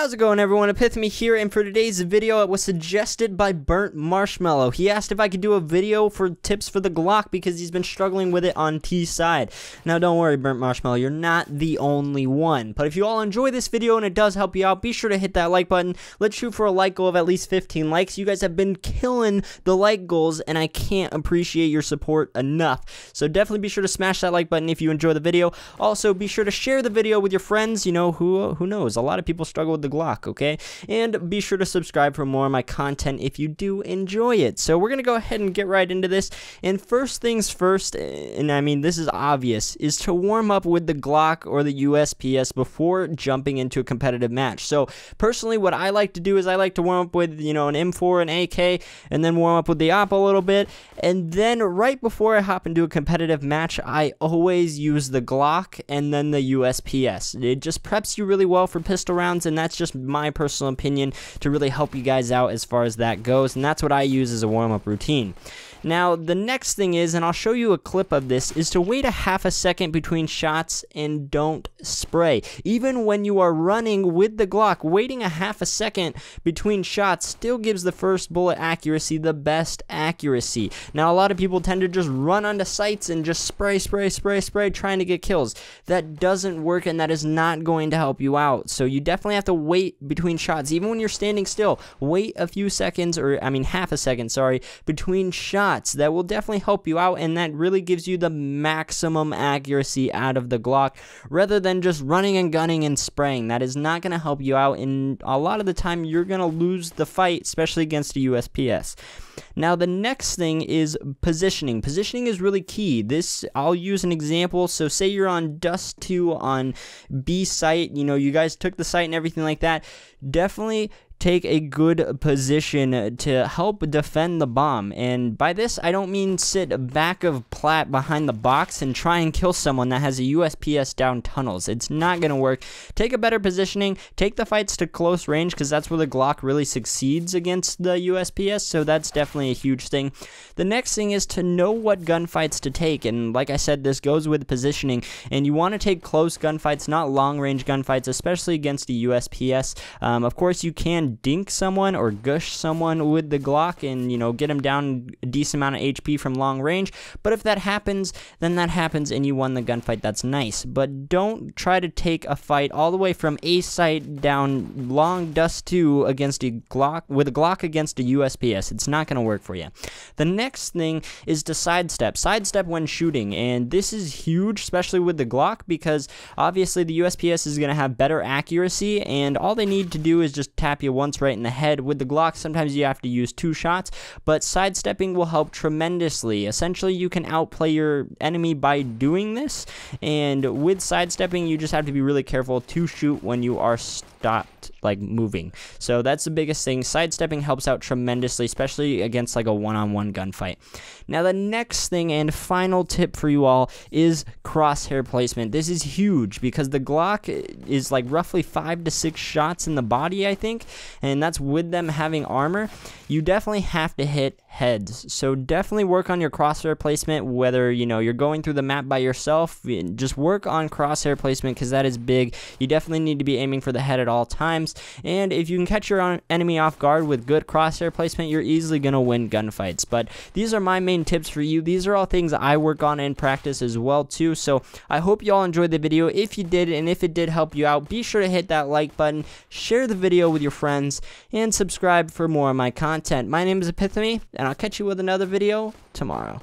How's it going, everyone? Epithemy here, and for today's video, it was suggested by Burnt Marshmallow. He asked if I could do a video for tips for the Glock because he's been struggling with it on T side. Now, don't worry, Burnt Marshmallow, you're not the only one. But if you all enjoy this video and it does help you out, be sure to hit that like button. Let's shoot for a like goal of at least 15 likes. You guys have been killing the like goals, and I can't appreciate your support enough. So definitely be sure to smash that like button if you enjoy the video. Also, be sure to share the video with your friends. You know, who knows? A lot of people struggle with the Glock, okay? And be sure to subscribe for more of my content if you do enjoy it. So we're gonna go ahead and get right into this. And first things first, and I mean this is obvious, is to warm up with the Glock or the Usp-S before jumping into a competitive match. So personally, what I like to do is I like to warm up with, you know, an M4, an AK, and then warm up with the op a little bit. And then right before I hop into a competitive match, I always use the Glock and then the Usp-S. It just preps you really well for pistol rounds, and that's just my personal opinion to really help you guys out as far as that goes, and that's what I use as a warm-up routine. Now, the next thing is, and I'll show you a clip of this, is to wait a half a second between shots and don't spray. Even when you are running with the Glock, waiting a half a second between shots still gives the first bullet accuracy the best accuracy. Now, a lot of people tend to just run onto sights and just spray, trying to get kills. That doesn't work, and that is not going to help you out. So you definitely have to wait between shots. Even when you're standing still, wait a few seconds, or I mean half a second, sorry, between shots. That will definitely help you out, and that really gives you the maximum accuracy out of the Glock, rather than just running and gunning and spraying. That is not going to help you out, and a lot of the time you're going to lose the fight, especially against a Usp-S. Now, the next thing is positioning. Positioning is really key. This, I'll use an example. So say you're on Dust 2 on B site, you know, you guys took the site and everything like that. Definitely take a good position to help defend the bomb. And by this, I don't mean sit back of plat behind the box and try and kill someone that has a Usp-S down tunnels. It's not going to work. Take a better positioning. Take the fights to close range, because that's where the Glock really succeeds against the Usp-S, so that's definitely a huge thing. The next thing is to know what gunfights to take, and like I said, this goes with positioning, and you want to take close gunfights, not long-range gunfights, especially against the Usp-S. Of course, you can dink someone or gush someone with the Glock and, you know, get them down a decent amount of HP from long range, but if that happens, then that happens and you won the gunfight. That's nice, but don't try to take a fight all the way from A site down long Dust 2 against a Glock, with a Glock against a Usp-S. It's not going to work for you. The next thing is to sidestep when shooting, and this is huge, especially with the Glock, because obviously the Usp-S is going to have better accuracy, and all they need to do is just tap you once right in the head. With the Glock, sometimes you have to use 2 shots, but sidestepping will help tremendously. Essentially, you can outplay your enemy by doing this, and with sidestepping, you just have to be really careful to shoot when you are stopped, like moving. So that's the biggest thing. Sidestepping helps out tremendously, especially against like a one-on-one gunfight. Now, the next thing and final tip for you all is crosshair placement. This is huge because the Glock is like roughly 5 to 6 shots in the body, I think, and that's with them having armor. You definitely have to hit heads, so definitely work on your crosshair placement. Whether, you know, you're going through the map by yourself, just work on crosshair placement, because that is big. You definitely need to be aiming for the head at all times, and if you can catch your enemy off guard with good crosshair placement, you're easily going to win gunfights. But these are my main tips for you. These are all things I work on in practice as well too, so I hope you all enjoyed the video. If you did, and if it did help you out, be sure to hit that like button, share the video with your friends, and subscribe for more of my content. My name is Epithemy, and I'll catch you with another video tomorrow.